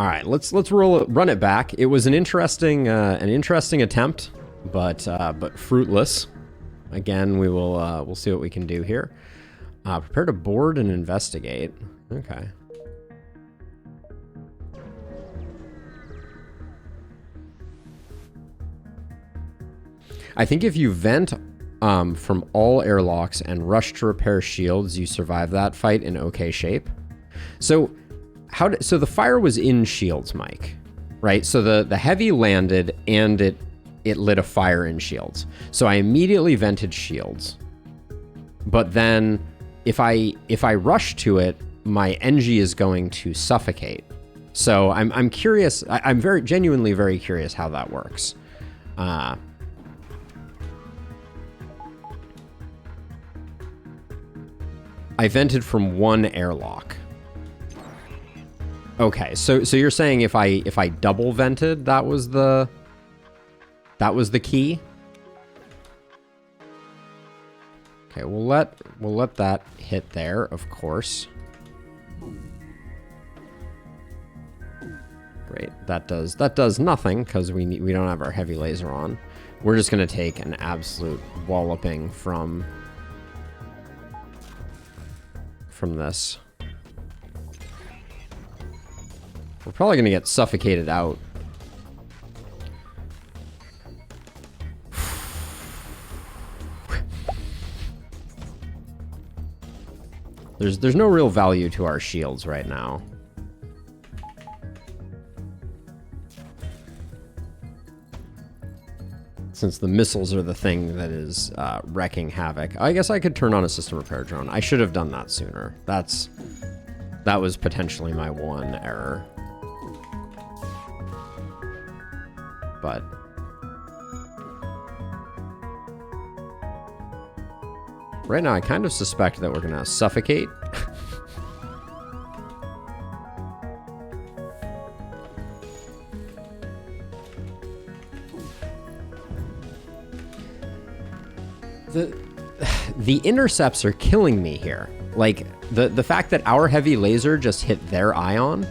All right, let's run it back. It was an interesting attempt, but fruitless. Again, we'll see what we can do here. Prepare to board and investigate. Okay. I think if you vent from all airlocks and rush to repair shields, you survive that fight in okay shape. So so the fire was in shields, Mike, right? So the heavy landed and it lit a fire in shields. So I immediately vented shields. But then if I rush to it, my NG is going to suffocate. So I'm curious. I'm genuinely very curious how that works. I vented from one airlock. Okay, so you're saying if I double vented, that was the key? Okay, we'll let that hit there, of course. Great. That does nothing because we don't have our heavy laser on. We're just gonna take an absolute walloping from this. We're probably gonna get suffocated out. There's no real value to our shields right now. Since the missiles are the thing that is wrecking havoc. I guess I could turn on a system repair drone. I should have done that sooner. That was potentially my one error. But right now I kind of suspect that we're gonna suffocate. The intercepts are killing me here. Like the fact that our heavy laser just hit their ion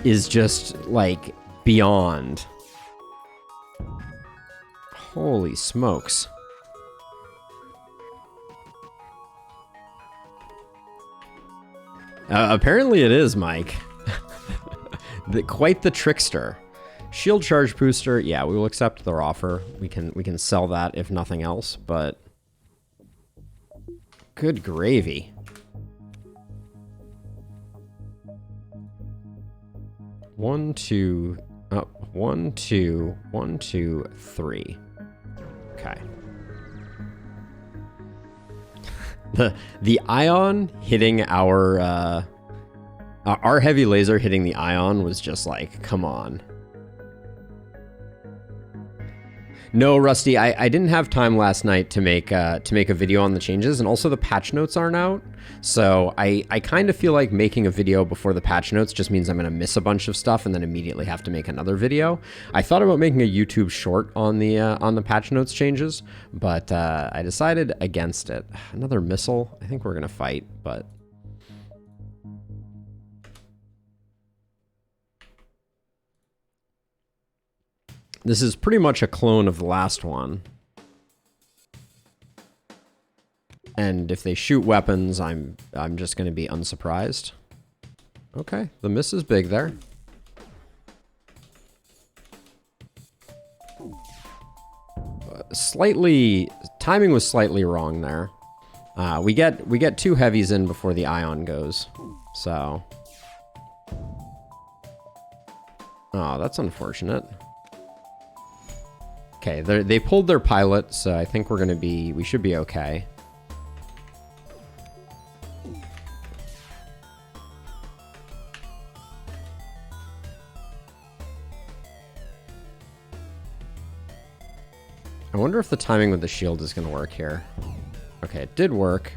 is just like beyond. Holy smokes. Apparently it is, Mike. Quite the trickster. Shield charge booster, yeah, we will accept their offer. We can sell that if nothing else, but good gravy. One, two, 3. Okay. The ion hitting our heavy laser hitting the ion was just like, come on. No, Rusty, I didn't have time last night to make a video on the changes, and also the patch notes aren't out. So I kind of feel like making a video before the patch notes just means I'm going to miss a bunch of stuff and then immediately have to make another video. I thought about making a YouTube short on the patch notes changes, but I decided against it. Another missile. I think we're going to fight, but this is pretty much a clone of the last one. And if they shoot weapons, I'm just going to be unsurprised. Okay, the miss is big there. Timing was slightly wrong there. We get 2 heavies in before the ion goes. So. Oh, that's unfortunate. Okay, they pulled their pilot, so I think we should be okay. I wonder if the timing with the shield is going to work here. Okay, it did work.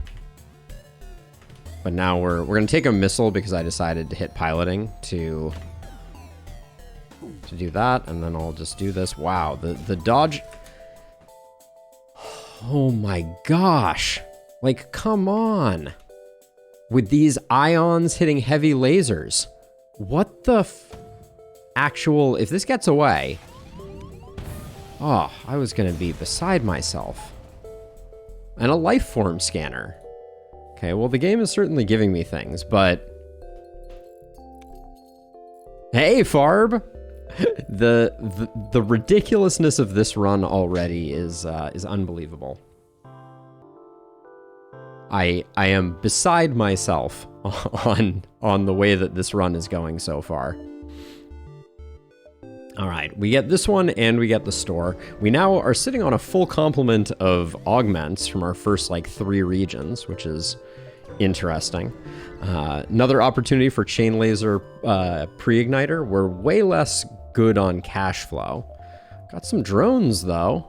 But now we're going to take a missile because I decided to hit piloting to do that, and then I'll just do this. Wow, the dodge. Oh my gosh. Like, come on. With these ions hitting heavy lasers. What the actual... If this gets away... Oh, I was going to be beside myself. And a life form scanner. Okay, well, the game is certainly giving me things, but... Hey, Farb! the ridiculousness of this run already is unbelievable. I am beside myself on the way that this run is going so far. All right, we get this one and we get the store. We now are sitting on a full complement of augments from our first like 3 regions, which is interesting. Another opportunity for chain laser pre-igniter. We're way less good on cash flow. Got some drones though.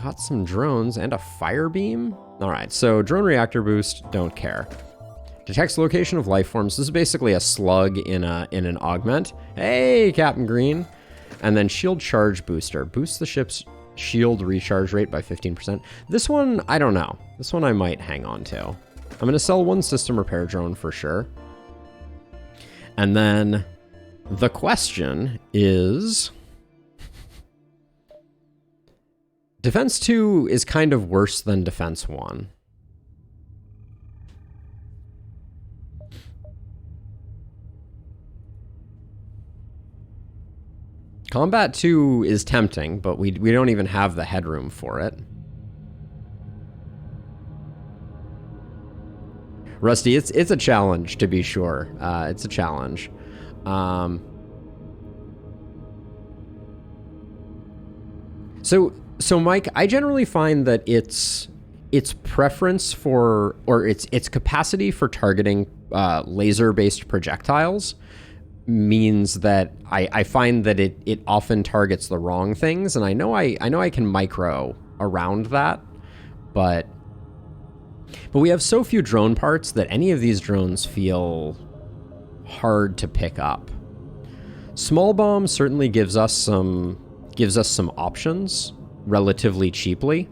Got some drones and a fire beam. All right, so drone reactor boost, don't care. Detects location of life forms. This is basically a slug in an augment. Hey, Captain Green. And then shield charge booster. Boosts the ship's shield recharge rate by 15%. This one, I don't know. This one I might hang on to. I'm going to sell 1 system repair drone for sure. And then the question is... Defense 2 is kind of worse than Defense 1. Combat 2 is tempting, but we don't even have the headroom for it. Rusty, it's a challenge, to be sure. It's a challenge. So Mike, I generally find that its preference for, or its capacity for targeting laser-based projectiles means that I find that it often targets the wrong things, and I know I can micro around that, but we have so few drone parts that any of these drones feel hard to pick up. Small bomb certainly gives us some options relatively cheaply.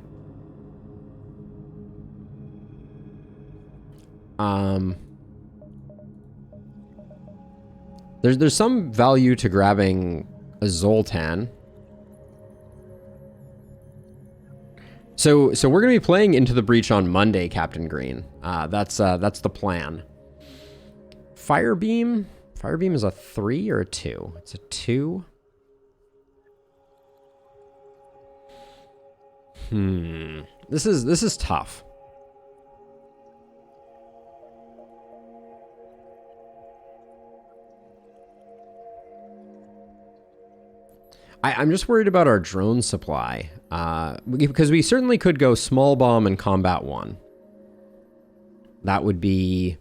There's some value to grabbing a Zoltan. So we're gonna be playing Into the Breach on Monday, Captain Green. That's the plan. Fire beam is a 3 or a 2? It's a 2. This is tough. I'm just worried about our drone supply, because we certainly could go small bomb and combat 1. That would be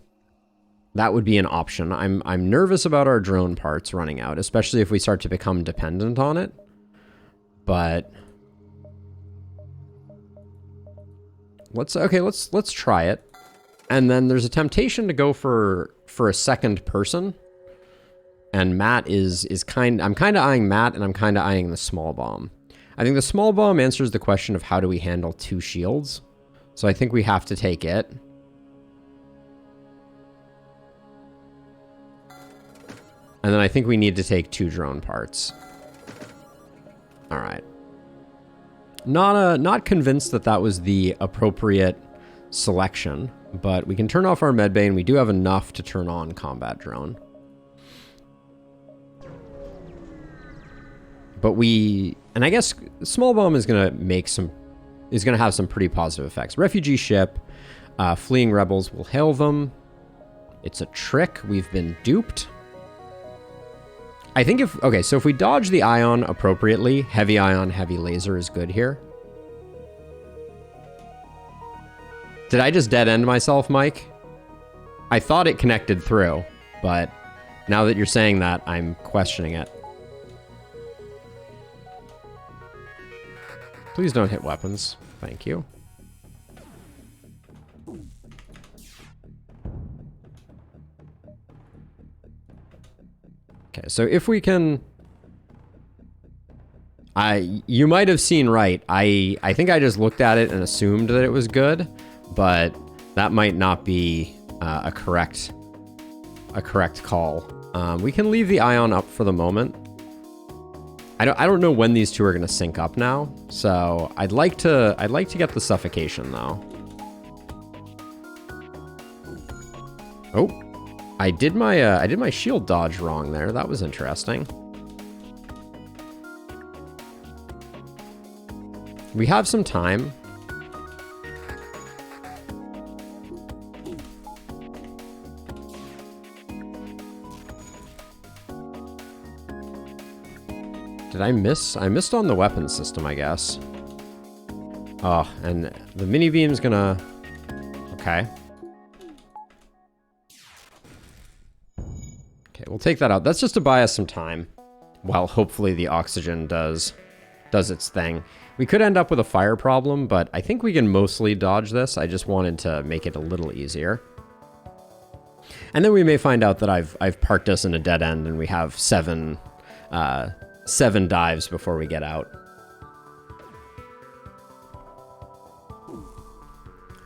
an option. I'm nervous about our drone parts running out, especially if we start to become dependent on it. But let's try it. And then there's a temptation to go for a second person. And Matt I'm kind of eyeing Matt, and I'm kind of eyeing the small bomb. I think the small bomb answers the question of how do we handle 2 shields. So I think we have to take it. And then I think we need to take 2 drone parts. All right. Not convinced that was the appropriate selection, but we can turn off our medbay, and we do have enough to turn on combat drone. But and I guess small bomb is gonna have some pretty positive effects. Refugee ship, fleeing rebels will hail them. It's a trick. We've been duped. I think so if we dodge the ion appropriately, heavy ion, heavy laser is good here. Did I just dead end myself, Mike? I thought it connected through, but now that you're saying that, I'm questioning it. Please don't hit weapons. Thank you. Okay, so if we can... You might have seen right. I think I just looked at it and assumed that it was good, but that might not be a correct call. We can leave the ion up for the moment. I don't know when these two are gonna sync up now. So I'd like to get the suffocation though. Oh, I did my shield dodge wrong there. That was interesting. We have some time. Did I miss? I missed on the weapon system, I guess. Oh, and the mini beam's gonna... Okay. Okay, we'll take that out. That's just to buy us some time, while hopefully the oxygen does its thing. We could end up with a fire problem, but I think we can mostly dodge this. I just wanted to make it a little easier. And then we may find out that I've parked us in a dead end and we have seven dives before we get out.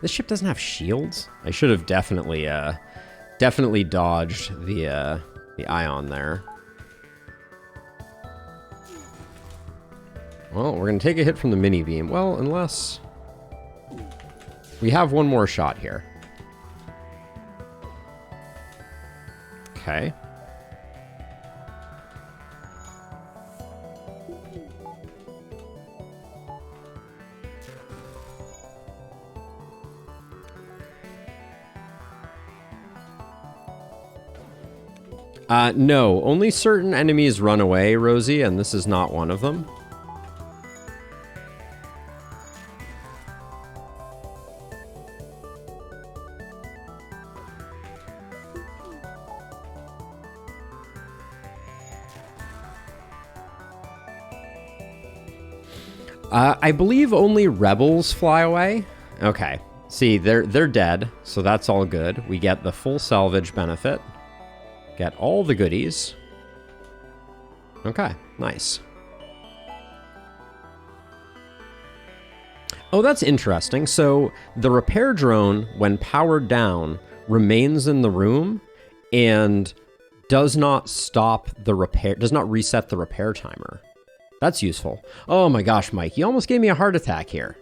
This ship doesn't have shields. I should have definitely dodged the ion there. Well, we're gonna take a hit from the mini beam. Well, unless we have one more shot here. Okay. No, only certain enemies run away, Rosie, and this is not one of them. I believe only rebels fly away. Okay. See, they're dead, so that's all good. We get the full salvage benefit. Get all the goodies. Okay, nice. Oh, that's interesting. So the repair drone, when powered down, remains in the room and does not stop the repair, does not reset the repair timer. That's useful. Oh my gosh, Mike, you almost gave me a heart attack here.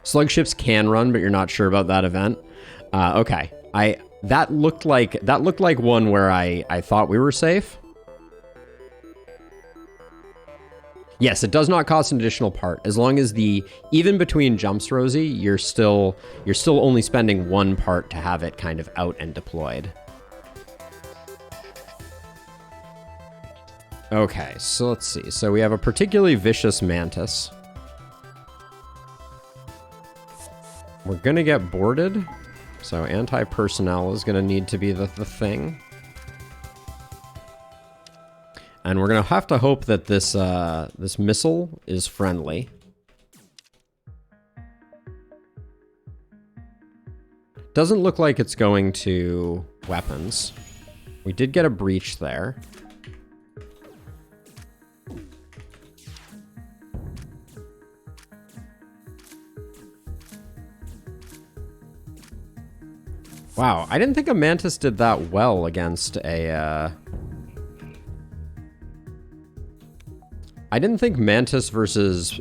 Slug ships can run, but you're not sure about that event. Okay, that looked like one where I thought we were safe. Yes, it does not cost an additional part. As long as even between jumps, Rosie, you're still only spending one part to have it kind of out and deployed. Okay, so let's see. So we have a particularly vicious mantis. We're gonna get boarded. So anti-personnel is gonna need to be the thing. And we're gonna have to hope that this this missile is friendly. Doesn't look like it's going to weapons. We did get a breach there. Wow, I didn't think a mantis did that well against a, I didn't think mantis versus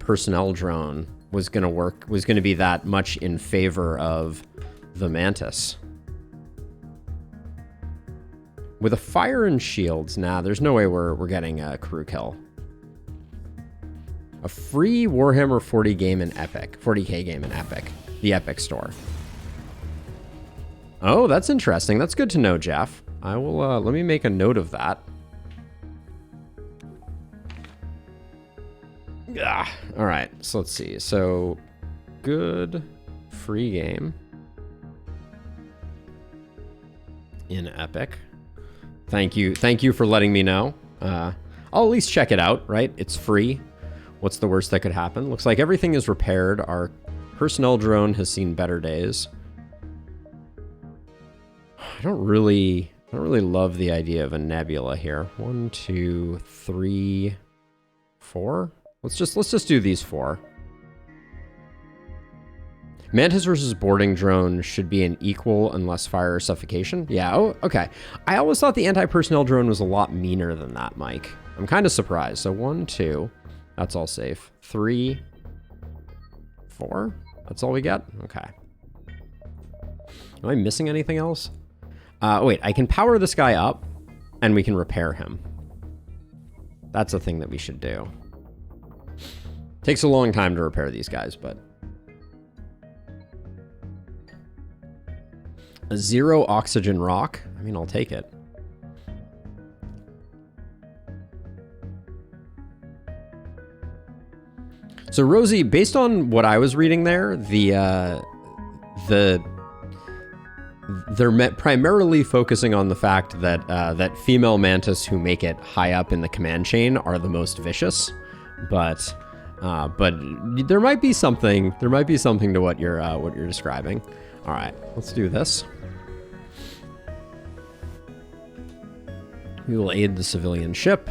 personnel drone was gonna be that much in favor of the mantis. With a fire and shields, nah, there's no way we're getting a crew kill. A free Warhammer 40 game in Epic, 40k game in Epic, the Epic store. Oh, that's interesting. That's good to know, Jeff. I will, let me make a note of that. Ah, all right, so let's see. So, good free game in Epic. Thank you for letting me know. I'll at least check it out, right? It's free. What's the worst that could happen? Looks like everything is repaired. Our personnel drone has seen better days. I don't really love the idea of a nebula here. 1, 2, 3, 4. Let's just do these 4. Mantis versus boarding drone should be an equal unless fire or suffocation. Yeah, oh, okay. I always thought the anti-personnel drone was a lot meaner than that, Mike. I'm kind of surprised. So 1, 2, that's all safe. 3, 4, that's all we get? Okay. Am I missing anything else? Wait, I can power this guy up and we can repair him. That's a thing that we should do. Takes a long time to repair these guys, but... A 0 oxygen rock. I mean, I'll take it. So Rosie, based on what I was reading there, they're primarily focusing on the fact that that female mantis who make it high up in the command chain are the most vicious, but there might be something to what you're describing. All right, let's do this. We will aid the civilian ship.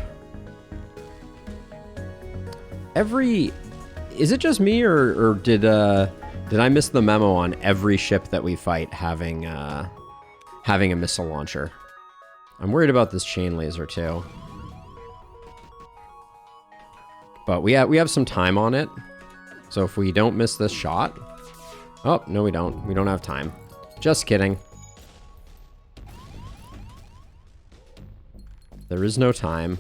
Is it just me, or did I miss the memo on every ship that we fight having a missile launcher? I'm worried about this chain laser too. But we have some time on it, so if we don't miss this shot, oh no, we don't. We don't have time. Just kidding. There is no time.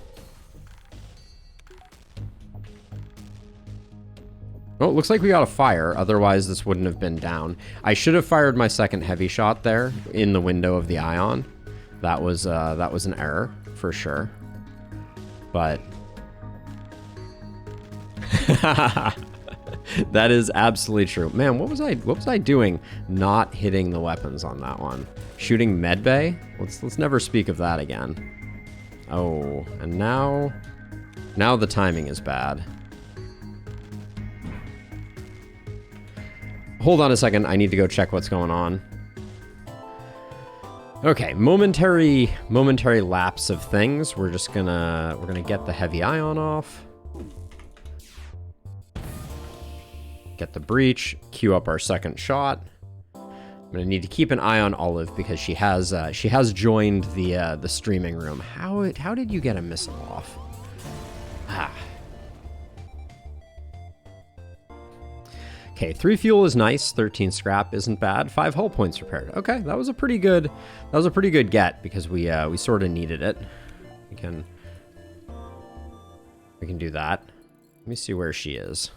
Oh, it looks like we got a fire. Otherwise, this wouldn't have been down. I should have fired my second heavy shot there in the window of the ion. That was an error for sure. But that is absolutely true. Man, what was I doing? Not hitting the weapons on that one. Shooting medbay? Let's never speak of that again. Oh, and now the timing is bad. Hold on a second, I need to go check what's going on. Okay, momentary lapse of things. We're gonna get the heavy ion off. Get the breach, queue up our second shot. I'm gonna need to keep an eye on Olive because she has joined the streaming room. How did you get a missile off? Ah. Okay, 3 fuel is nice. 13 scrap isn't bad. 5 hull points repaired. Okay, that was a pretty good get because we sort of needed it. We can do that. Let me see where she is.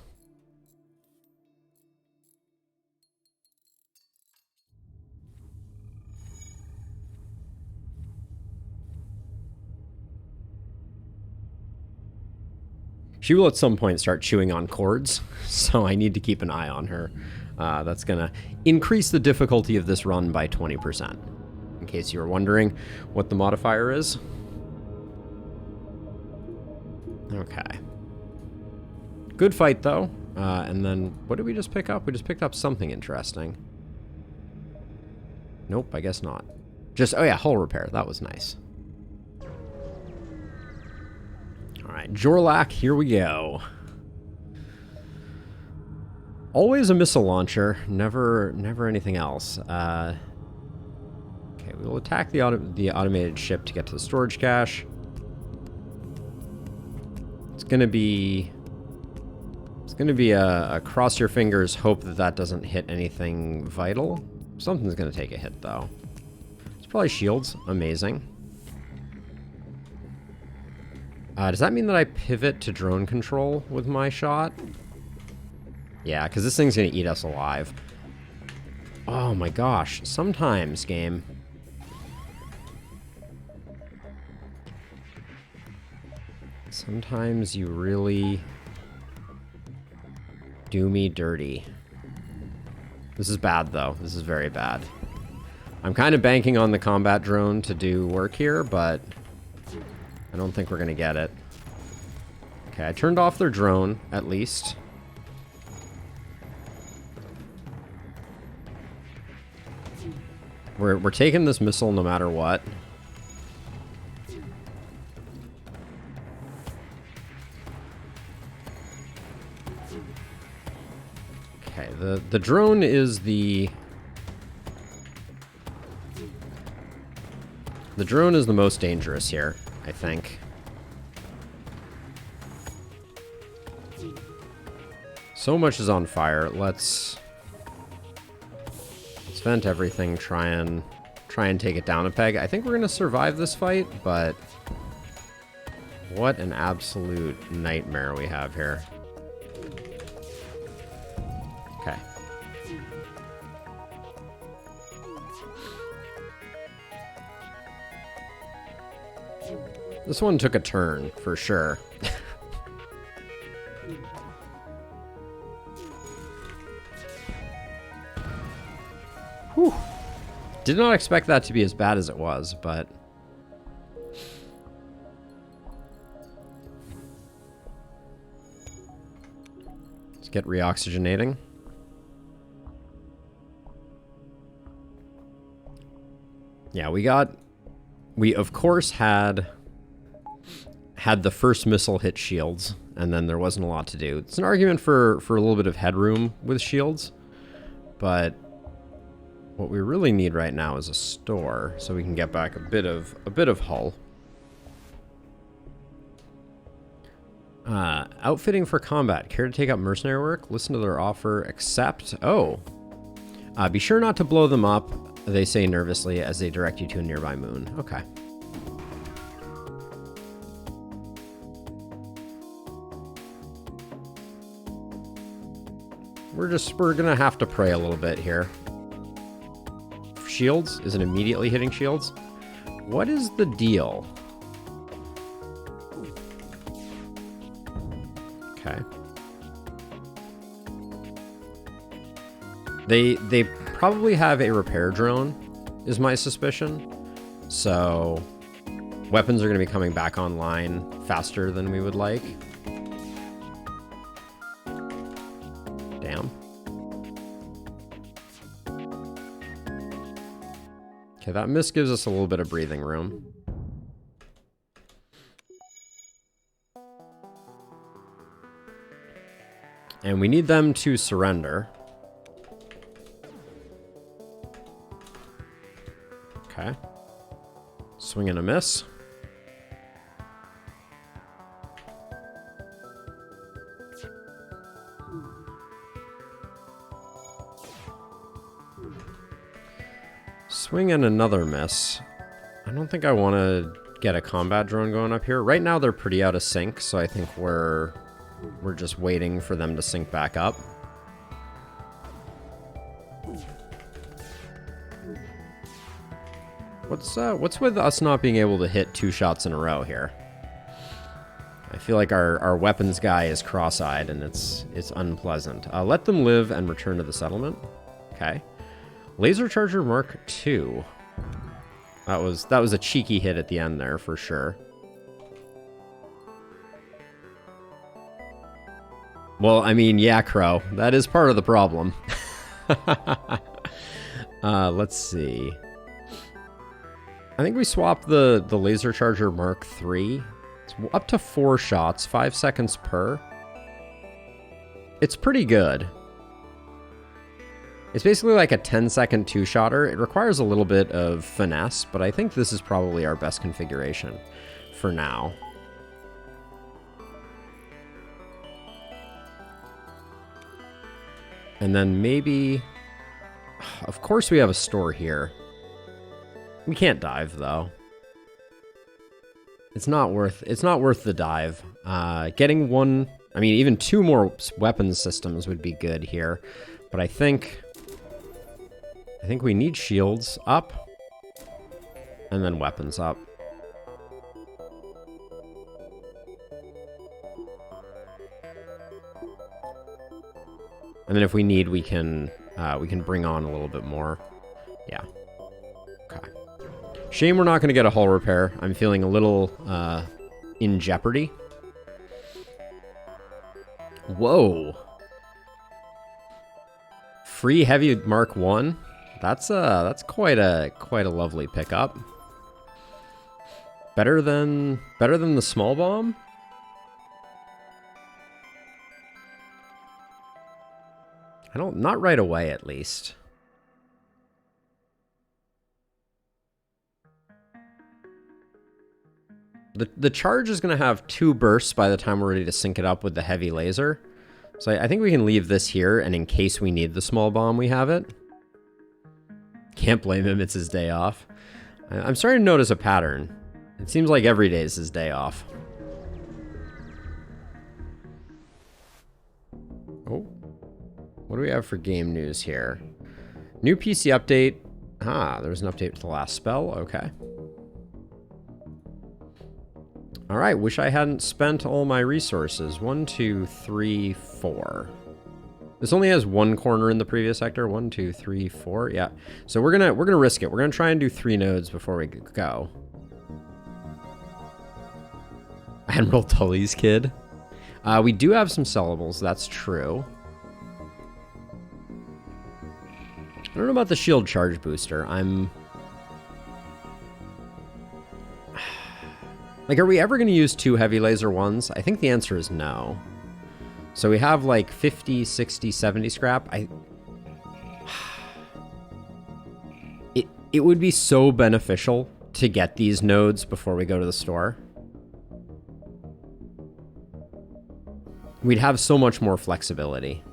She will at some point start chewing on cords, so I need to keep an eye on her. That's gonna increase the difficulty of this run by 20%. In case you were wondering what the modifier is. Okay. Good fight, though. And then, what did we just pick up? We just picked up something interesting. Nope, I guess not. Oh yeah, hull repair. That was nice. All right, Jorlak, here we go. Always a missile launcher, never anything else. Okay, we will attack the automated ship to get to the storage cache. It's gonna be a cross your fingers, hope that doesn't hit anything vital. Something's gonna take a hit though. It's probably shields. Amazing. Does that mean that I pivot to drone control with my shot? Yeah, because this thing's going to eat us alive. Oh my gosh. Sometimes, game. Sometimes you really do me dirty. This is bad, though. This is very bad. I'm kind of banking on the combat drone to do work here, but I don't think we're going to get it. Okay, I turned off their drone, at least. We're taking this missile no matter what. Okay, the drone is the drone is the most dangerous here, I think. So much is on fire. Let's vent everything, try and take it down a peg. I think we're gonna survive this fight, but what an absolute nightmare we have here. Okay. This one took a turn, for sure. Whew. Did not expect that to be as bad as it was, but... Let's get reoxygenating. Yeah, we of course had the first missile hit shields, and then there wasn't a lot to do. It's an argument for a little bit of headroom with shields, but what we really need right now is a store, so we can get back a bit of hull. Outfitting for combat. Care to take up mercenary work? Listen to their offer. Accept. Oh. Be sure not to blow them up, they say nervously as they direct you to a nearby moon. Okay. We're gonna have to pray a little bit here. Shields? Is it immediately hitting shields? What is the deal? Okay. They probably have a repair drone, is my suspicion. So weapons are going to be coming back online faster than we would like. Damn. Okay, that miss gives us a little bit of breathing room. And we need them to surrender. Okay. Swing and a miss. Swing and another miss. I don't think I want to get a combat drone going up here. Right now they're pretty out of sync, so I think we're just waiting for them to sync back up. What's with us not being able to hit 2 shots in a row here? I feel like our weapons guy is cross-eyed and it's unpleasant. Let them live and return to the settlement. Okay. Laser Charger Mark II. That was a cheeky hit at the end there for sure. Well, I mean, yeah, Crow. That is part of the problem. Let's see. I think we swapped the Laser Charger Mark III. It's up to 4 shots, 5 seconds per. It's pretty good. It's basically like a 10-second 2-shotter. It requires a little bit of finesse, but I think this is probably our best configuration for now. And then maybe... Of course we have a store here. We can't dive, though. It's not worth the dive. Getting one... I mean, even 2 more weapons systems would be good here. But I think we need shields up. And then weapons up. And then if we need, we can bring on a little bit more. Yeah. Okay. Shame we're not going to get a hull repair. I'm feeling a little in jeopardy. Whoa. Free heavy Mark 1. That's quite a lovely pickup. Better than the small bomb. Not right away at least. The charge is going to have 2 bursts by the time we're ready to sync it up with the heavy laser. So I think we can leave this here, and in case we need the small bomb, we have it. Can't blame him, it's his day off. I'm starting to notice a pattern. It seems like every day is his day off. Oh. What do we have for game news here? New PC update. Ah, there was an update to the last spell. Okay. All right, wish I hadn't spent all my resources. 1, 2, 3, 4. This only has 1 corner in the previous sector. 1, 2, 3, 4. Yeah. So we're gonna risk it. We're gonna try and do 3 nodes before we go. Admiral Tully's kid. We do have some sellables. That's true. I don't know about the shield charge booster. Like, are we ever going to use 2 heavy laser ones? I think the answer is no. So we have like 50, 60, 70 scrap. It would be so beneficial to get these nodes before we go to the store. We'd have so much more flexibility.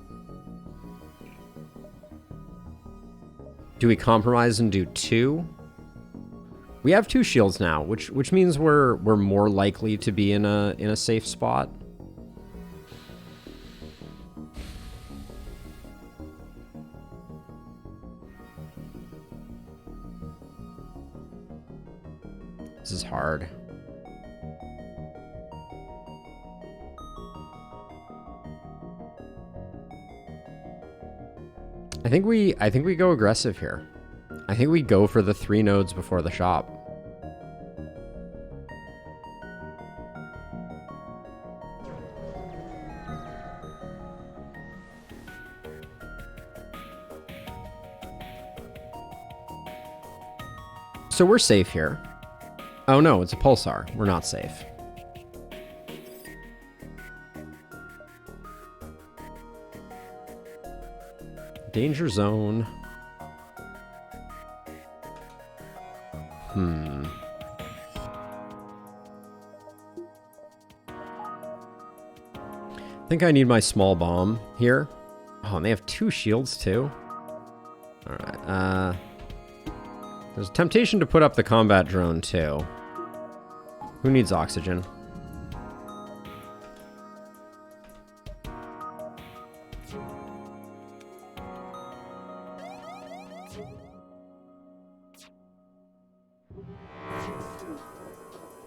Do we compromise and do 2? We have 2 shields now, which means we're more likely to be in a safe spot. This is hard. I think we go aggressive here. I think we go for the 3 nodes before the shop. So we're safe here. Oh no, it's a pulsar. We're not safe. Danger zone. I think I need my small bomb here. Oh, and they have 2 shields too. All right. There's a temptation to put up the combat drone too. Who needs oxygen?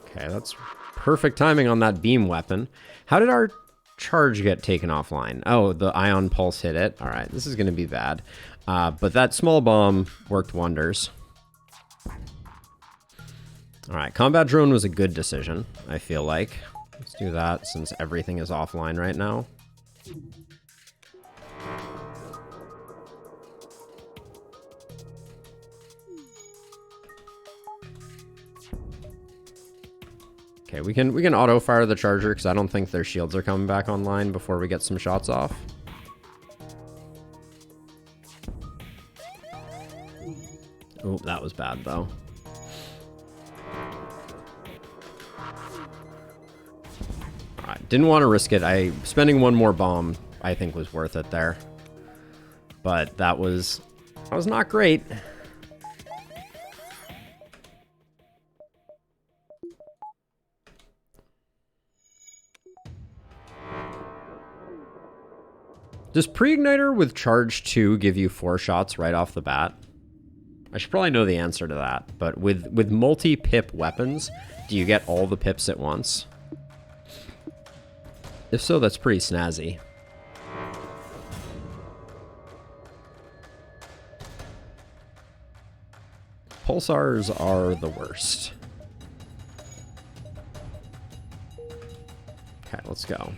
Okay, that's perfect timing on that beam weapon. How did our charge get taken offline? Oh, the ion pulse hit it. All right, this is going to be bad. But that small bomb worked wonders. All right, combat drone was a good decision, I feel like. Let's do that since everything is offline right now. Okay, we can auto fire the charger because I don't think their shields are coming back online before we get some shots off. Oh, that was bad though. Alright, didn't want to risk it. Spending 1 more bomb I think was worth it there. But that was not great. Does pre-igniter with charge 2 give you 4 shots right off the bat? I should probably know the answer to that, but with multi-pip weapons, do you get all the pips at once? If so, that's pretty snazzy. Pulsars are the worst. Okay, let's go.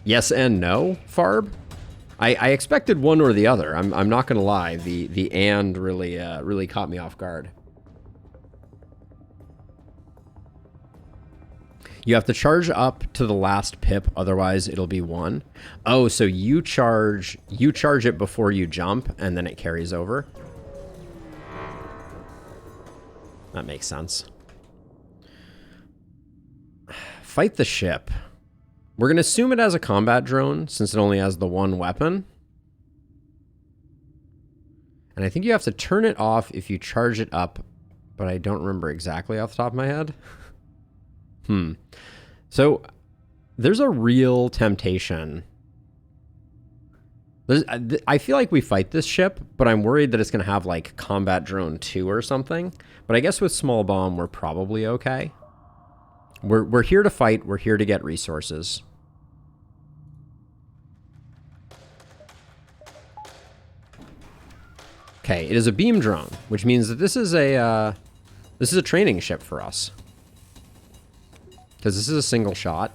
Yes and no, Farb? I expected one or the other. I'm not gonna lie. The and really caught me off guard. You have to charge up to the last pip, otherwise it'll be 1. Oh, so you charge it before you jump, and then it carries over. That makes sense. Fight the ship. We're going to assume it has a combat drone, since it only has the 1 weapon. And I think you have to turn it off if you charge it up, but I don't remember exactly off the top of my head. So there's a real temptation. I feel like we fight this ship, but I'm worried that it's going to have like combat drone 2 or something. But I guess with small bomb, we're probably okay. We're here to fight. We're here to get resources. Okay, it is a beam drone, which means that this is a training ship for us. Because this is a single shot.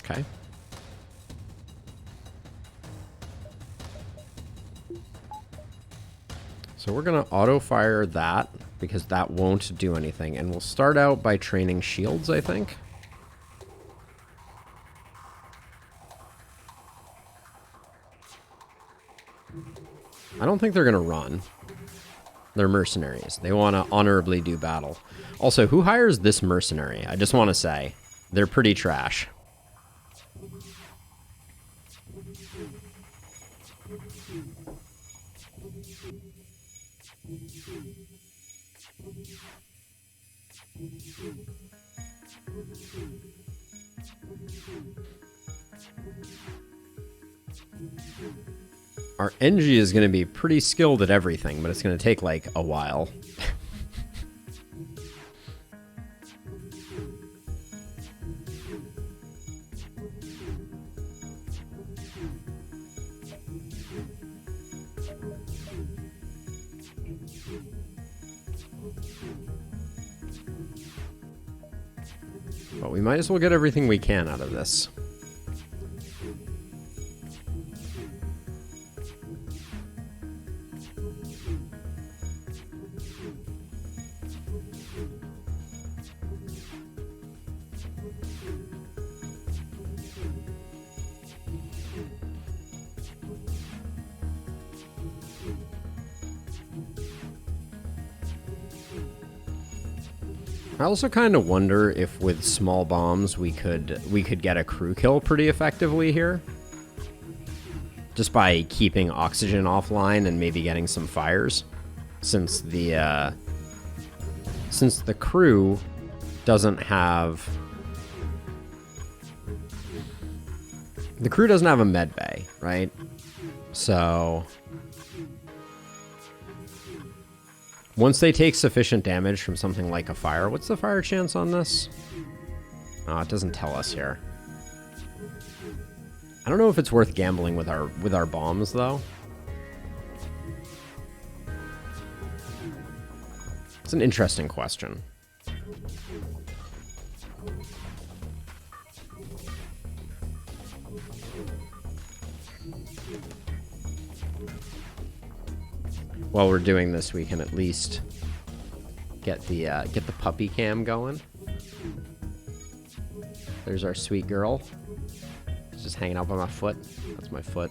Okay. So we're going to auto-fire that, because that won't do anything. And we'll start out by training shields, I think. I don't think they're going to run. They're mercenaries. They want to honorably do battle. Also, who hires this mercenary? I just want to say, they're pretty trash. Our NG is going to be pretty skilled at everything, but it's going to take, like, a while. But we might as well get everything we can out of this. I also kind of wonder if with small bombs we could get a crew kill pretty effectively here. Just by keeping oxygen offline and maybe getting some fires. Since the crew doesn't have a med bay, right? So once they take sufficient damage from something like a fire, what's the fire chance on this? Oh, it doesn't tell us here. I don't know if it's worth gambling with our bombs though. It's an interesting question. While we're doing this, we can at least get the puppy cam going. There's our sweet girl. It's just hanging out by my foot. That's my foot.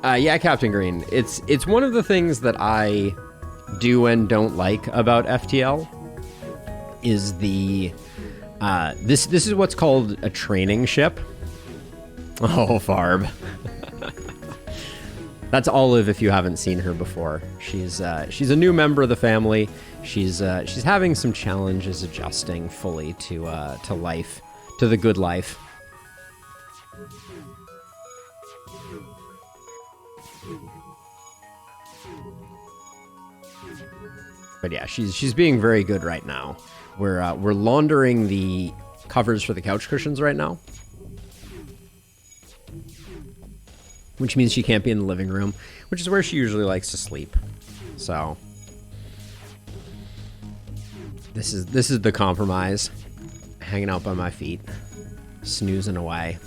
Yeah, Captain Green. It's one of the things that I do and don't like about FTL is the this is what's called a training ship. Oh, Farb. That's Olive if you haven't seen her before. She's a new member of the family. She's having some challenges adjusting fully to life, to the good life. But yeah, she's being very good right now. We're laundering the covers for the couch cushions right now. which means she can't be in the living room, which is where she usually likes to sleep. So this is the compromise. Hanging out by my feet, snoozing away.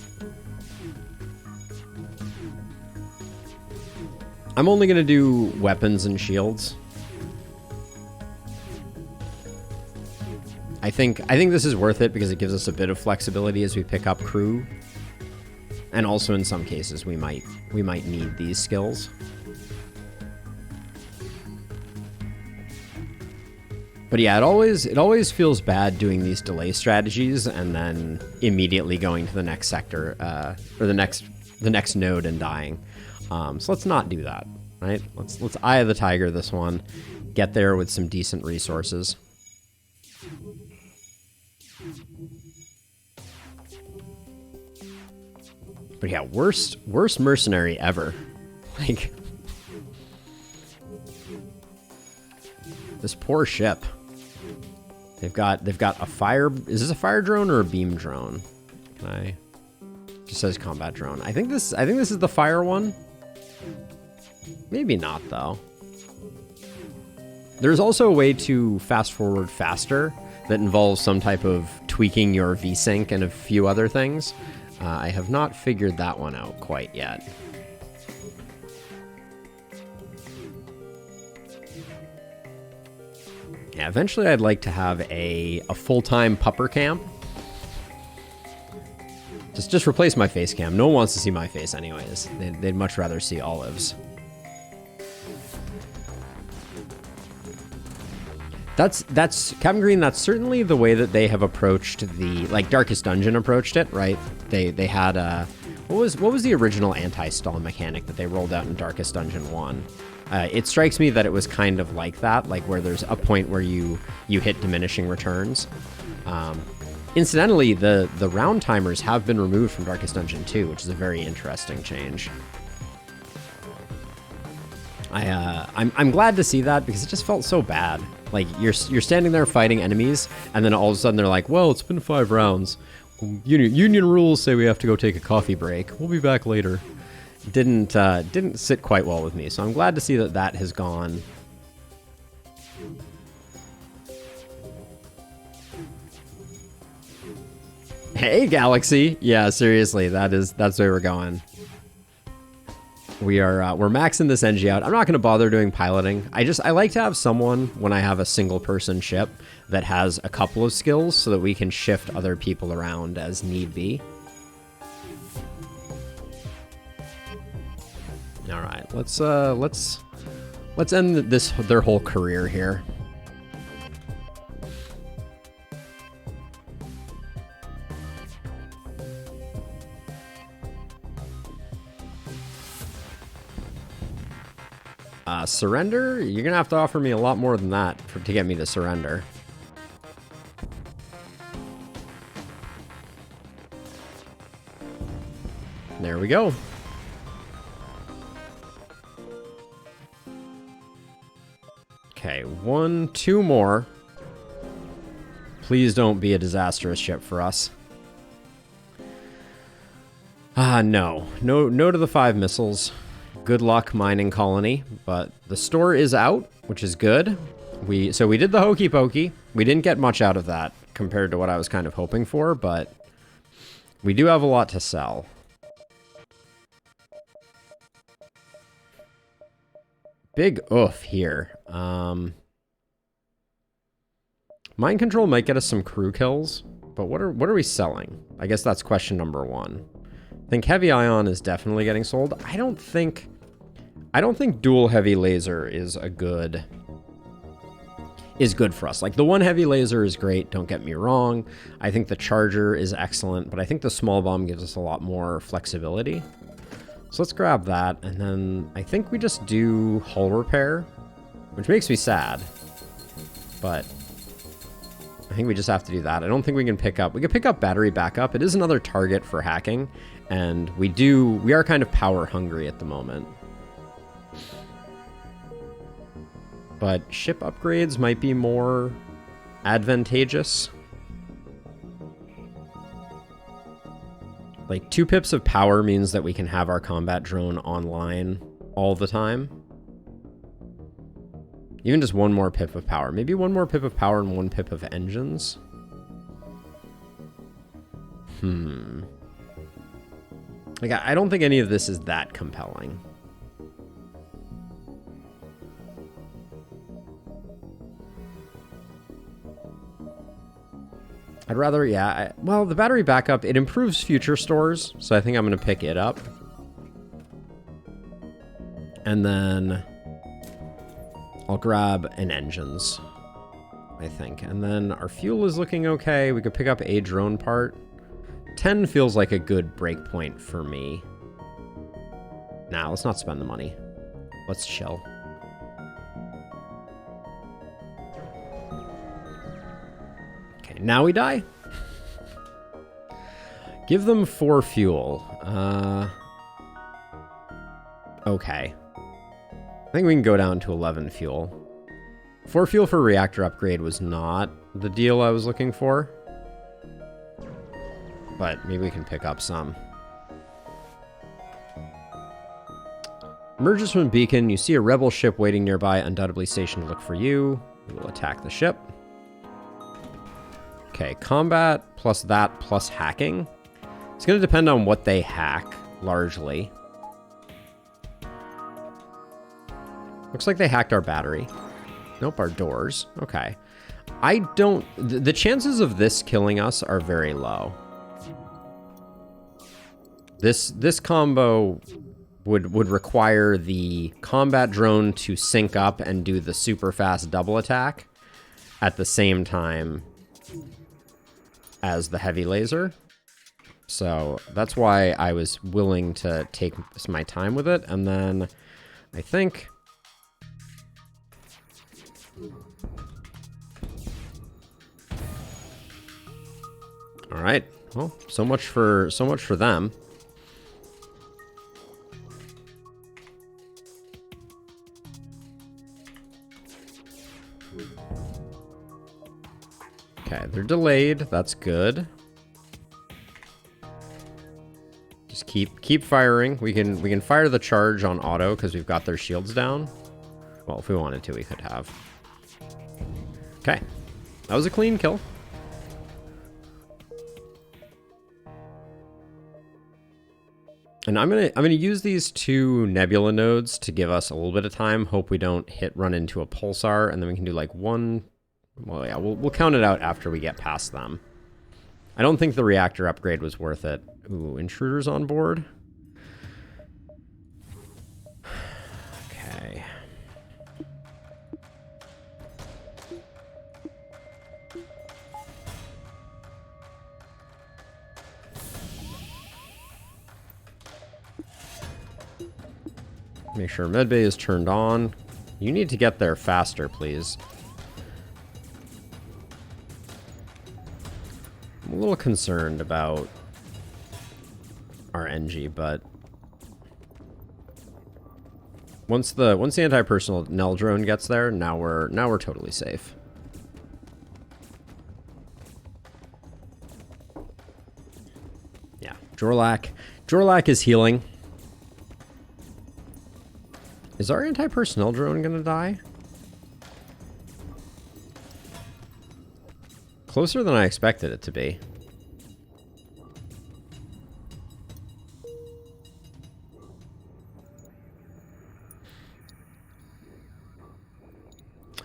I'm only gonna do weapons and shields. I think this is worth it because it gives us a bit of flexibility as we pick up crew. And also in some cases we might need these skills. But yeah, it always feels bad doing these delay strategies and then immediately going to the next sector or the next node and dying. So let's not do that, right? Let's Eye of the Tiger this one. Get there with some decent resources. But yeah, worst mercenary ever. Like, this poor ship. They've got a fire. Is this a fire drone or a beam drone? It just says combat drone. I think this is the fire one. Maybe not though. There's also a way to fast forward faster that involves some type of tweaking your VSync and a few other things. I have not figured that one out quite yet. Yeah, eventually I'd like to have a full-time pupper camp. Just replace my face cam. No one wants to see my face anyways. They'd much rather see Olive's. That's Captain Green, that's certainly the way that they have approached the, like, Darkest Dungeon approached it, right? They had what was the original anti-stall mechanic that they rolled out in Darkest Dungeon 1? It strikes me that it was kind of like that, like where there's a point where you hit diminishing returns. Incidentally, the round timers have been removed from Darkest Dungeon 2, which is a very interesting change. I'm glad to see that because it just felt so bad. Like you're standing there fighting enemies, and then all of a sudden they're like, "Well, it's been 5 rounds. Union rules say we have to go take a coffee break. We'll be back later." Didn't sit quite well with me, so I'm glad to see that has gone. Hey, Galaxy. Yeah, seriously, that's where we're going. We're maxing this NG out. I'm not going to bother doing piloting. I like to have someone when I have a single person ship that has a couple of skills so that we can shift other people around as need be. All right, let's end their whole career here. Surrender? You're gonna have to offer me a lot more than that to get me to surrender. There we go. Okay, 2 more. Please don't be a disastrous ship for us. No to the 5 missiles. Good luck, mining colony. But the store is out, which is good. So we did the hokey pokey. We didn't get much out of that compared to what I was kind of hoping for, but we do have a lot to sell. Big oof here. Mind control might get us some crew kills, but what are we selling? I guess that's question number 1. I think heavy ion is definitely getting sold. I don't think dual heavy laser is good for us. Like, the one heavy laser is great, don't get me wrong. I think the charger is excellent, but I think the small bomb gives us a lot more flexibility. So let's grab that, and then I think we just do hull repair, which makes me sad, but I think we just have to do that. I don't think we can pick up battery backup. It is another target for hacking, and we are kind of power hungry at the moment. But ship upgrades might be more advantageous. Like 2 pips of power means that we can have our combat drone online all the time. Even just 1 more pip of power. Maybe 1 more pip of power and 1 pip of engines. Like, I don't think any of this is that compelling. I'd rather, yeah. Well, the battery backup, it improves future stores, so I think I'm going to pick it up. And then I'll grab an engines, I think. And then our fuel is looking okay. We could pick up a drone part. 10 feels like a good breakpoint for me. Nah, let's not spend the money. Let's chill. Okay, now we die. Give them 4 fuel. Okay. I think we can go down to 11 fuel. 4 fuel for reactor upgrade was not the deal I was looking for. But maybe we can pick up some. Emerges from a beacon. You see a rebel ship waiting nearby, undoubtedly stationed to look for you. We will attack the ship. Okay, combat plus that plus hacking. It's going to depend on what they hack, largely. Looks like they hacked our battery. Nope, our doors. Okay. I don't... The chances of this killing us are very low. This combo would require the combat drone to sync up and do the super fast double attack at the same time as the heavy laser. So that's why I was willing to take my time with it. And then I think... All right. Well, so much for them. Okay, they're delayed. That's good. Just keep firing. We can fire the charge on auto because we've got their shields down. Well, if we wanted to, we could have. Okay, that was a clean kill. And I'm gonna use these 2 nebula nodes to give us a little bit of time. Hope we don't run into a pulsar, and then we can do like 1. Well, yeah, we'll count it out after we get past them. I don't think the reactor upgrade was worth it. Ooh, intruders on board. Okay. Make sure medbay is turned on. You need to get there faster, please. I'm a little concerned about our NG, but once the anti-personnel drone gets there, now we're totally safe. Yeah, Jorlak is healing. Is our anti-personnel drone gonna die? Closer than I expected it to be.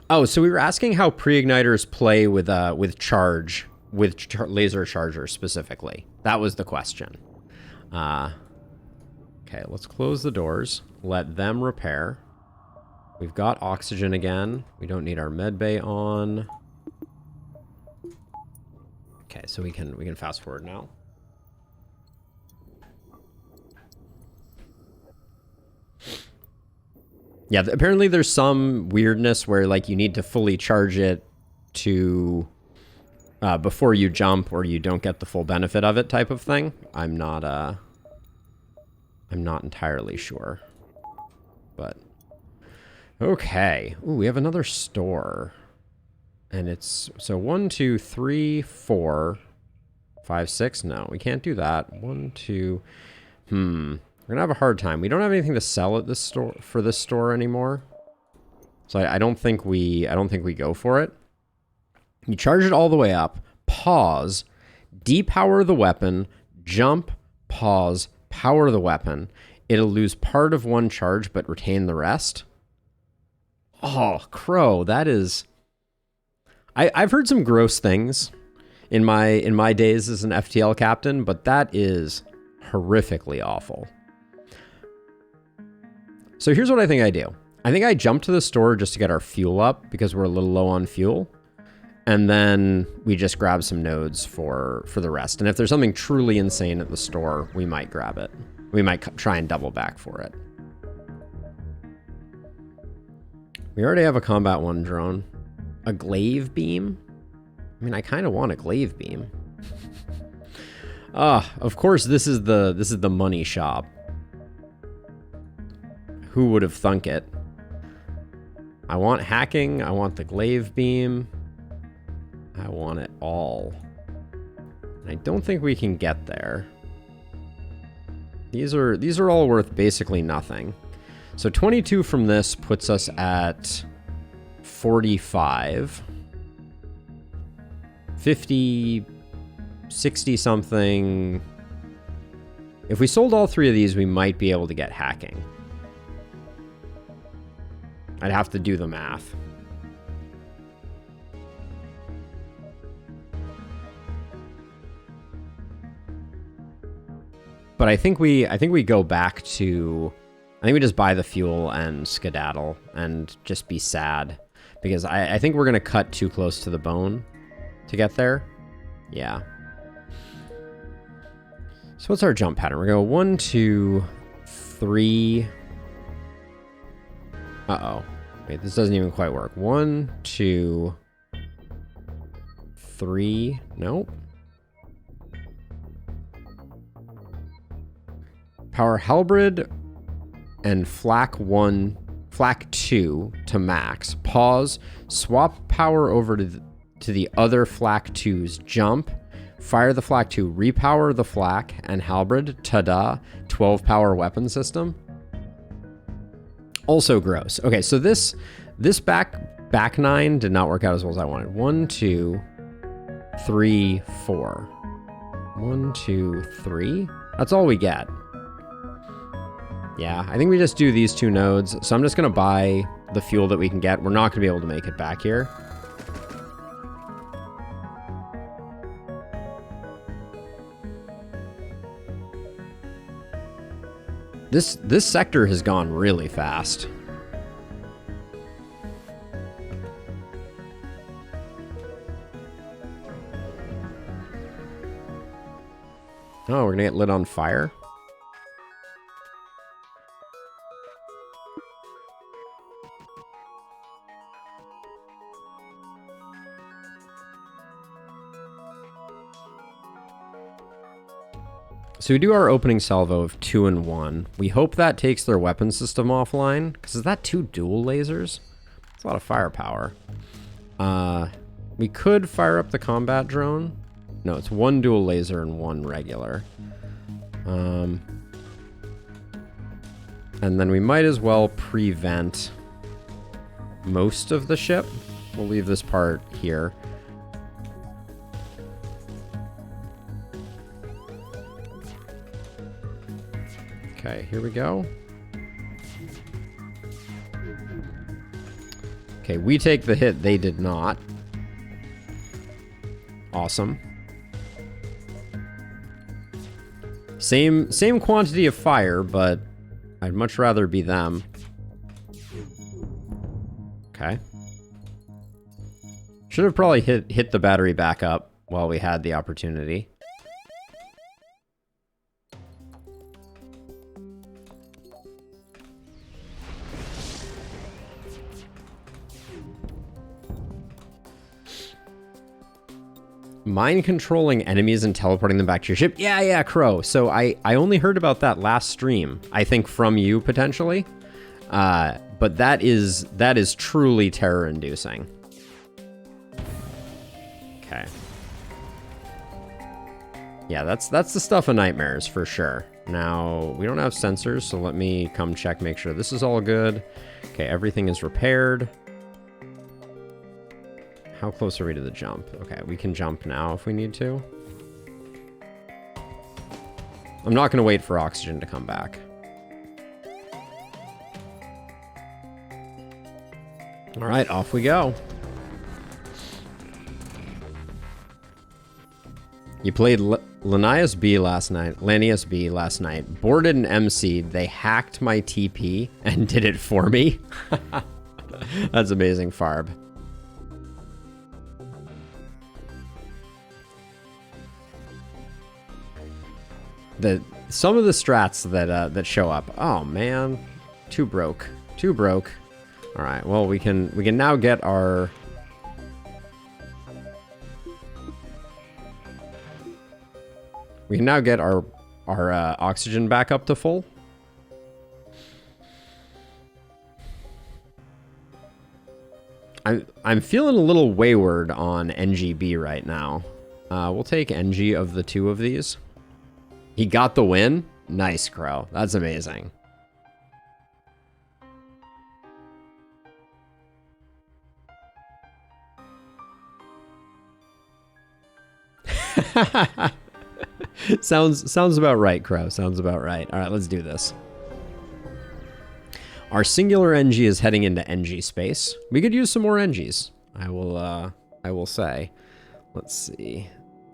Oh, so we were asking how pre-igniters play with charge, laser chargers specifically. That was the question. Okay, let's close the doors. Let them repair. We've got oxygen again. We don't need our med bay on. Okay, so we can fast forward now. Yeah, apparently there's some weirdness where like you need to fully charge it to before you jump, or you don't get the full benefit of it type of thing. I'm not entirely sure. But okay. Ooh, we have another store. And it's, so 1, 2, 3, 4, 5, 6? No, we can't do that. 1, 2. We're gonna have a hard time. We don't have anything to sell at this store for this store anymore. So I don't think we go for it. You charge it all the way up, pause, depower the weapon, jump, pause, power the weapon. It'll lose part of one charge but retain the rest. Oh, Crow, that is... I've heard some gross things in my days as an FTL captain, but that is horrifically awful. So here's what I think I do. I think I jump to the store just to get our fuel up because we're a little low on fuel. And then we just grab some nodes for the rest. And if there's something truly insane at the store, we might grab it. We might try and double back for it. We already have a Combat 1 drone. A glaive beam? I mean, I kind of want a glaive beam. Of course, this is the money shop. Who would have thunk it? I want hacking. I want the glaive beam. I want it all. And I don't think we can get there. These are all worth basically nothing. So 22 from this puts us at 45. 50, 60 something. If we sold all three of these, we might be able to get hacking. I'd have to do the math. But I think we go back to... I think we just buy the fuel and skedaddle and just be sad. Because I think we're going to cut too close to the bone to get there. Yeah. So what's our jump pattern? We're going to go 1, 2, 3... Uh-oh. Wait, this doesn't even quite work. 1, 2, 3... Nope. Power Halberd and Flak 2 to max. Pause. Swap power over to the other Flak 2's jump. Fire the Flak 2. Repower the Flak and Halberd. Ta-da. 12 power weapon system. Also gross. Okay, so this back 9 did not work out as well as I wanted. 1, 2, 3, 4. 1, 2, 3. That's all we get. Yeah, I think we just do these 2 nodes. So I'm just going to buy the fuel that we can get. We're not going to be able to make it back here. This sector has gone really fast. Oh, we're going to get lit on fire? So we do our opening salvo of 2 and 1. We hope that takes their weapon system offline. Because is that 2 dual lasers? That's a lot of firepower. We could fire up the combat drone. No, it's 1 dual laser and 1 regular. And then we might as well prevent most of the ship. We'll leave this part here. Okay, here we go. Okay, we take the hit, they did not. Awesome. Same quantity of fire, but I'd much rather be them. Okay. Should have probably hit the battery back up while we had the opportunity. Mind controlling enemies and teleporting them back to your ship. Yeah, Crow. So I only heard about that last stream. I think from you potentially. But that is truly terror-inducing. Okay. Yeah, that's the stuff of nightmares for sure. Now, we don't have sensors, so let me come check, make sure this is all good. Okay, everything is repaired. How close are we to the jump? Okay, we can jump now if we need to. I'm not going to wait for oxygen to come back. All right, off we go. You played Linnaeus B last night. Boarded and MC'd. They hacked my TP and did it for me. That's amazing, Farb. Some of the strats that show up. Oh man, too broke. All right. Well, we can now get our. We can now get our oxygen back up to full. I'm feeling a little wayward on NGB right now. We'll take NG of the two of these. He got the win. Nice, Crow. That's amazing. Sounds about right, Crow. Sounds about right. All right, let's do this. Our singular NG is heading into NG space. We could use some more NGs. I will say. Let's see.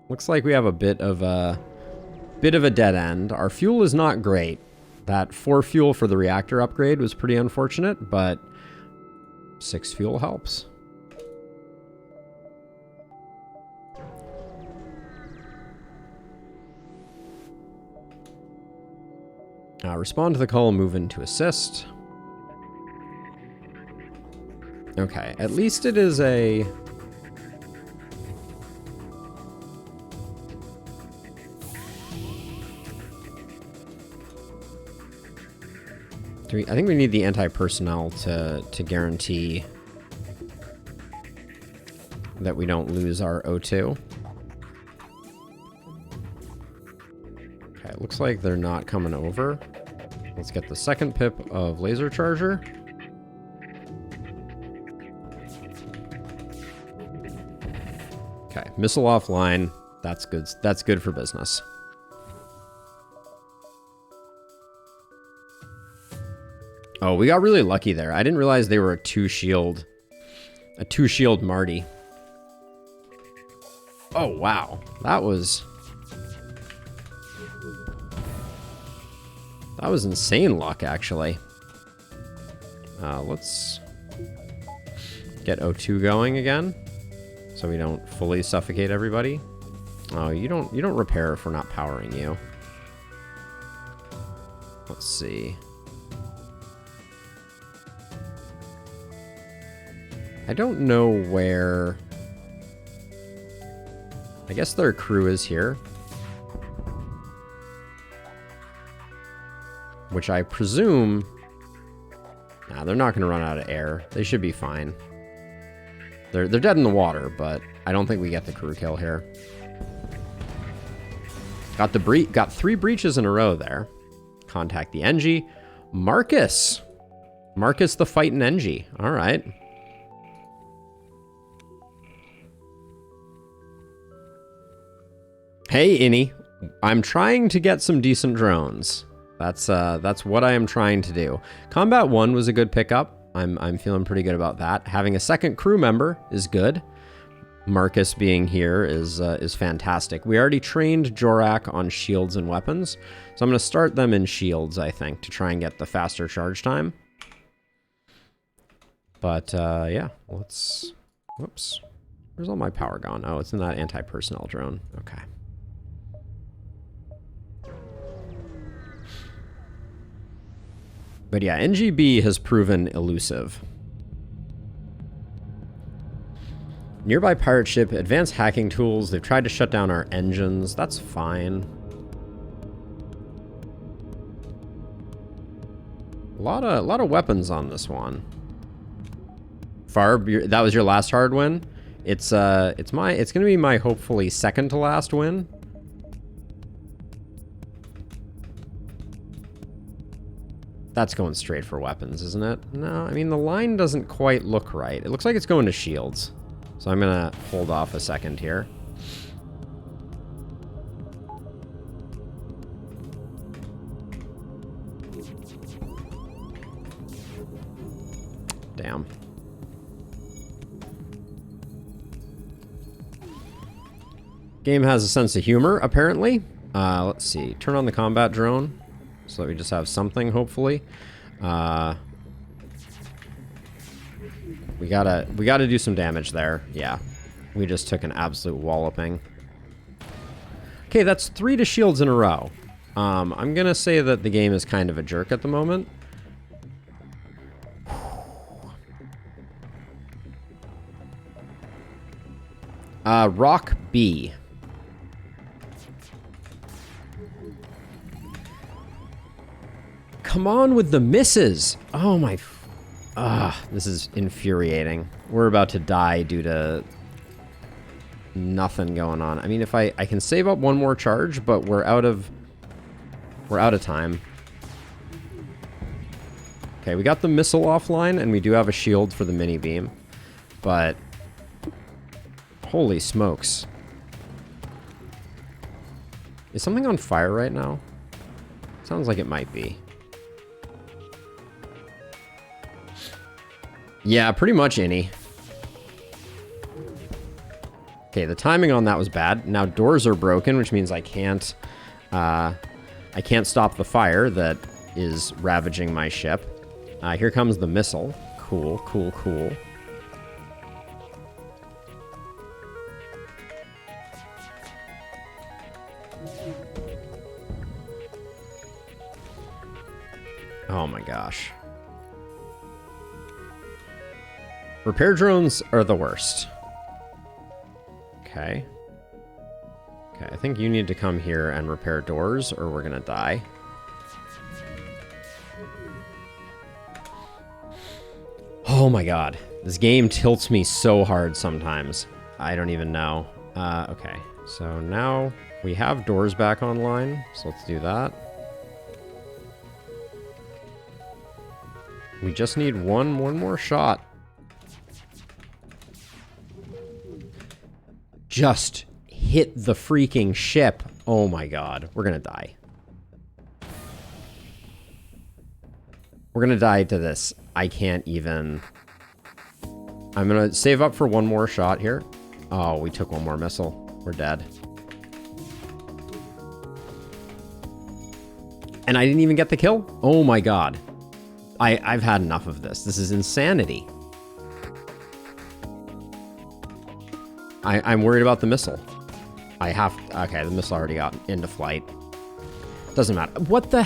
Looks like we have a bit of a dead end. Our fuel is not great. That 4 fuel for the reactor upgrade was pretty unfortunate, but 6 fuel helps. Respond to the call, move in to assist. Okay, at least it is a... I think we need the anti-personnel to guarantee that we don't lose our O2. Okay, it looks like they're not coming over. Let's get the second pip of laser charger. Okay, missile offline. That's good. That's good for business. Oh, we got really lucky there. I didn't realize they were a two shield Marty. Oh, wow. That was insane luck, actually. Let's get O2 going again, so we don't fully suffocate everybody. Oh, you don't repair if we're not powering you. Let's see. I don't know where... I guess their crew is here. Which I presume... Nah, they're not going to run out of air. They should be fine. They're dead in the water, but I don't think we get the crew kill here. Got 3 breaches in a row there. Contact the NG. Marcus the fighting NG. All right. Hey, Innie. I'm trying to get some decent drones. That's what I am trying to do. Combat 1 was a good pickup. I'm feeling pretty good about that. Having a second crew member is good. Marcus being here is fantastic. We already trained Jorak on shields and weapons, so I'm going to start them in shields, I think, to try and get the faster charge time. But yeah, let's... Whoops. Where's all my power gone? Oh, it's in that anti-personnel drone. Okay. But yeah, NGB has proven elusive. Nearby pirate ship, advanced hacking tools. They've tried to shut down our engines. That's fine. A lot of weapons on this one. Farb, that was your last hard win. It's gonna be my hopefully second to last win. That's going straight for weapons, isn't it? No, I mean, the line doesn't quite look right. It looks like it's going to shields. So I'm going to hold off a second here. Damn. Game has a sense of humor, apparently. Let's see. Turn on the combat drone so that we just have something, hopefully. We gotta do some damage there. Yeah. We just took an absolute walloping. Okay, that's 3 to shields in a row. I'm gonna say that the game is kind of a jerk at the moment. Rock B. Come on with the misses. Oh my... this is infuriating. We're about to die due to nothing going on. I mean, if I can save up one more charge, but we're out of time. Okay, we got the missile offline, and we do have a shield for the mini beam, but holy smokes. Is something on fire right now? Sounds like it might be. Yeah, pretty much any. Okay, the timing on that was bad. Now doors are broken, which means I can't stop the fire that is ravaging my ship. Here comes the missile. Cool, cool, cool. Oh my gosh. Repair drones are the worst. Okay. Okay, I think you need to come here and repair doors or we're gonna die. Oh my god. This game tilts me so hard sometimes. I don't even know. Okay. So now we have doors back online. So let's do that. We just need one more shot. Just hit the freaking ship. Oh my god. We're gonna die. We're gonna die to this. I can't even... I'm gonna save up for one more shot here. Oh, we took one more missile. We're dead. And I didn't even get the kill? Oh my god. I've had enough of this. This is insanity. I'm worried about the missile. I have... Okay, the missile already got into flight. Doesn't matter. What the...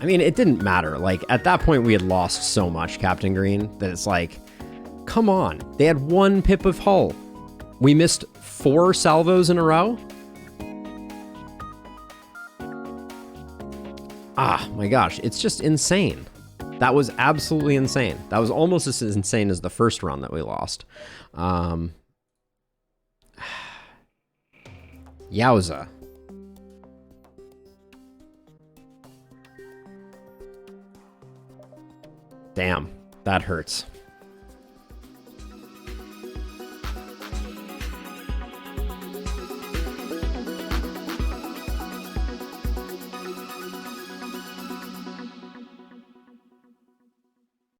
I mean, it didn't matter. Like, at that point, we had lost so much, Captain Green, that it's like... Come on. They had 1 pip of hull. We missed 4 salvos in a row? Ah, my gosh. It's just insane. That was absolutely insane. That was almost as insane as the first run that we lost. Yowza. Damn, that hurts.